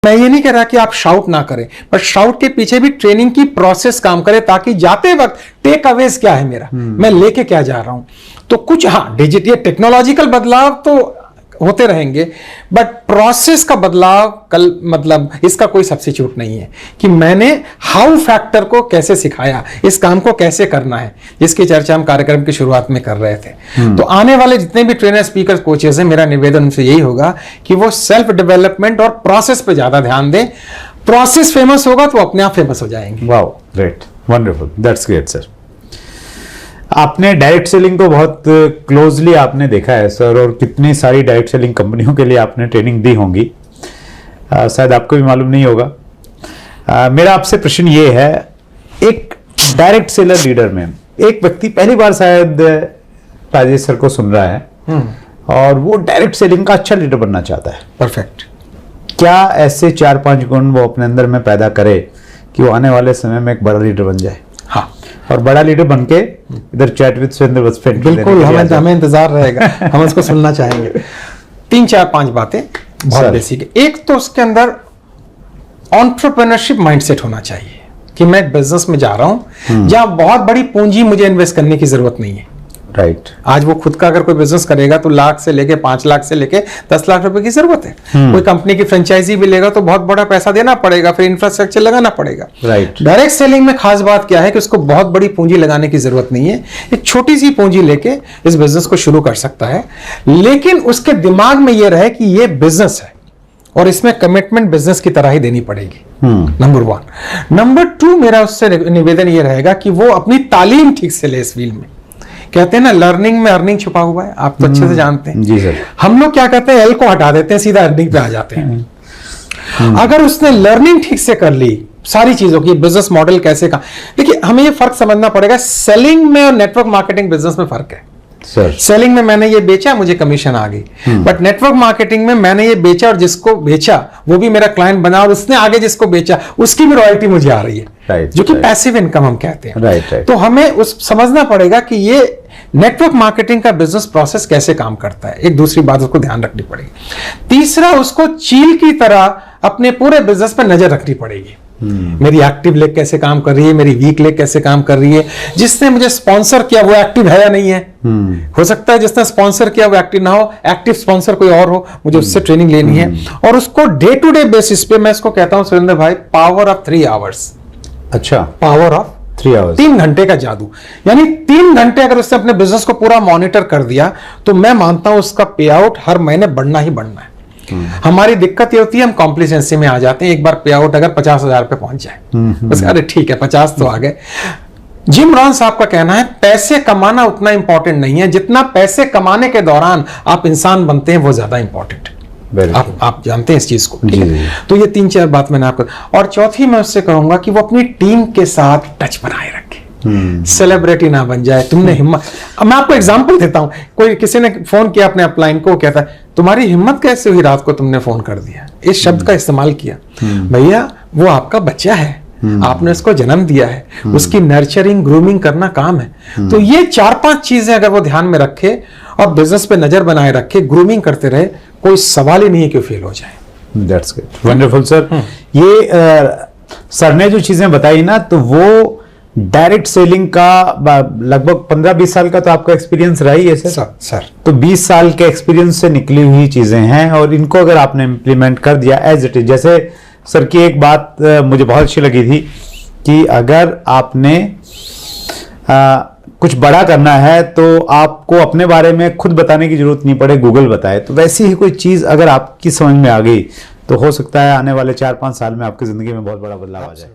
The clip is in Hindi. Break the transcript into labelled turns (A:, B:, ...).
A: मैं ये नहीं कह रहा कि आप शाउट ना करें, बट शाउट के पीछे भी ट्रेनिंग की प्रोसेस काम करे, ताकि जाते वक्त टेक अवेज क्या है मेरा, मैं लेके क्या जा रहा हूं। तो कुछ डिजिटल टेक्नोलॉजिकल बदलाव तो होते रहेंगे, बट प्रोसेस का बदलाव मतलब इसका कोई सब्स्टिट्यूट नहीं है कि मैंने हाउ फैक्टर को कैसे सिखाया, इस काम को कैसे करना है, जिसकी चर्चा हम कार्यक्रम की शुरुआत में कर रहे थे। तो आने वाले जितने भी ट्रेनर, स्पीकर, कोचेस हैं, मेरा निवेदन उनसे यही होगा कि वो सेल्फ डेवलपमेंट और प्रोसेस पे ज्यादा ध्यान दें। प्रोसेस फेमस होगा तो अपने आप फेमस हो जाएंगे।
B: Wow, great, wonderful, that's great sir. आपने डायरेक्ट सेलिंग को बहुत क्लोजली आपने देखा है सर, और कितनी सारी डायरेक्ट सेलिंग कंपनियों के लिए आपने ट्रेनिंग दी होंगी, शायद आपको भी मालूम नहीं होगा। मेरा आपसे प्रश्न ये है, एक डायरेक्ट सेलर लीडर में एक व्यक्ति पहली बार शायद राजेश सर को सुन रहा है और वो डायरेक्ट सेलिंग का अच्छा लीडर बनना चाहता है।
A: परफेक्ट।
B: क्या ऐसे 4-5 गुण वो अपने अंदर में पैदा करे कि वो आने वाले समय में एक बड़ा लीडर बन जाए?
A: हाँ, और
B: बड़ा लीडर बनके इधर चैट विद सुरेंद्र बसपेंट
A: बिल्कुल हमें इंतजार रहेगा, हम उसको सुनना चाहेंगे। 3-4-5 बातें बहुत बेसिक है। एक तो उसके अंदर एंटरप्रेन्योरशिप माइंडसेट होना चाहिए कि मैं एक बिजनेस में जा रहा हूं जहां बहुत बड़ी पूंजी मुझे इन्वेस्ट करने की जरूरत नहीं है।
B: राइट।
A: आज वो खुद का अगर कोई बिजनेस करेगा तो लाख से लेके 5 लाख से लेके 10 लाख रुपए की जरूरत है। कोई कंपनी की फ्रेंचाइजी भी लेगा तो बहुत बड़ा पैसा देना पड़ेगा, फिर इंफ्रास्ट्रक्चर लगाना पड़ेगा।
B: राइट।
A: डायरेक्ट सेलिंग में खास बात क्या है कि उसको बहुत बड़ी पूंजी लगाने की जरूरत नहीं है, एक छोटी सी पूंजी लेके इस बिजनेस को शुरू कर सकता है, लेकिन उसके दिमाग में यह रहे कि यह बिजनेस है और इसमें कमिटमेंट बिजनेस की तरह ही देनी पड़ेगी। नंबर 1। नंबर 2, मेरा उससे निवेदन यह रहेगा कि वो अपनी तालीम ठीक से ले इस फील्ड में। कहते हैं ना, लर्निंग में अर्निंग छुपा हुआ है, आप तो अच्छे से जानते हैं।
B: जी सर।
A: हम लोग क्या कहते हैं, एल को हटा देते हैं, सीधा अर्निंग पे आ जाते हैं। अगर उसने लर्निंग ठीक से कर ली सारी चीजों की, बिजनेस मॉडल कैसे का, देखिए हमें ये फर्क समझना पड़ेगा। सेलिंग में और नेटवर्क मार्केटिंग बिजनेस में फर्क है
B: सर।
A: सेलिंग में मैंने ये बेचा, मुझे कमीशन आ गई, बट नेटवर्क मार्केटिंग में मैंने ये बेचा और जिसको बेचा वो भी मेरा क्लाइंट बना और उसने आगे जिसको बेचा उसकी भी रॉयल्टी मुझे आ रही है।
B: राइट।
A: जो कि पैसिव इनकम हम कहते हैं।
B: राइट।
A: तो हमें उस समझना पड़ेगा कि ये नेटवर्क मार्केटिंग का बिजनेस प्रोसेस कैसे काम करता है। एक दूसरी बात उसको ध्यान रखनी पड़ेगी। तीसरा, उसको चील की तरह अपने पूरे बिजनेस पर नजर रखनी पड़ेगी। मेरी एक्टिव लेग कैसे काम कर रही है, मेरी वीक लेग कैसे काम कर रही है, जिसने मुझे स्पॉन्सर किया वो एक्टिव है या नहीं है। हो सकता है जिसने स्पॉन्सर किया वो एक्टिव ना हो, एक्टिव स्पॉन्सर कोई और हो, मुझे उससे ट्रेनिंग लेनी है। और उसको डे टू डे बेसिस पे मैं इसको कहता हूं सुरेंद्र भाई, पावर ऑफ 3 आवर्स।
B: अच्छा,
A: पावर ऑफ
B: 3 आवर्स,
A: 3 घंटे का जादू। यानी 3 घंटे अगर उसने अपने बिजनेस को पूरा मॉनिटर कर दिया तो मैं मानता हूं उसका पे आउट हर महीने बढ़ना ही बढ़ना है। हमारी दिक्कत ये होती है, हम कॉम्प्लिसेंसी में आ जाते हैं। एक बार पे आउट अगर 50,000 पे पहुंच जाए बस, अरे ठीक है 50 तो आ गए। जिम रॉन साहब का कहना है, पैसे कमाना उतना इंपॉर्टेंट नहीं है जितना पैसे कमाने के दौरान आप इंसान बनते हैं वो ज्यादा इंपॉर्टेंट है। आप जानते हैं इस चीज को। तो ये 3-4 बात मैंने आपको, और चौथी मैं उससे कहूंगा कि वो अपनी टीम के साथ टच बनाए रखे, सेलिब्रिटी ना बन जाए। तुमने हिम्मत, मैं आपको एग्जांपल देता हूं, कोई किसी ने फोन किया अपने अपलाइन को, कहता है तुम्हारी हिम्मत कैसे हुई, रात को तुमने फोन कर दिया, इस शब्द का इस्तेमाल किया। भैया वो आपका बच्चा है, आपने उसको जन्म दिया है, उसकी नर्चरिंग ग्रूमिंग करना काम है। तो ये 4-5 चीजें अगर वो ध्यान में रखे और बिजनेस पे नजर बनाए रखे, ग्रूमिंग करते रहे, कोई सवाल ही नहीं है कि फेल हो जाए।
B: That's good, wonderful sir. ये सर ने जो चीजें बताई ना, तो वो डायरेक्ट सेलिंग का लगभग 15-20 साल का तो आपका एक्सपीरियंस रहा ही है सर। तो 20 साल के एक्सपीरियंस से निकली हुई चीजें हैं और इनको अगर आपने इंप्लीमेंट कर दिया एज इट इज। जैसे सर की एक बात मुझे बहुत अच्छी लगी थी कि अगर आपने कुछ बड़ा करना है तो आपको अपने बारे में खुद बताने की जरूरत नहीं पड़े, गूगल बताए। तो वैसी ही कोई चीज अगर आपकी समझ में आ गई तो हो सकता है आने वाले 4-5 साल में आपकी जिंदगी में बहुत बड़ा बदलाव आ जाए।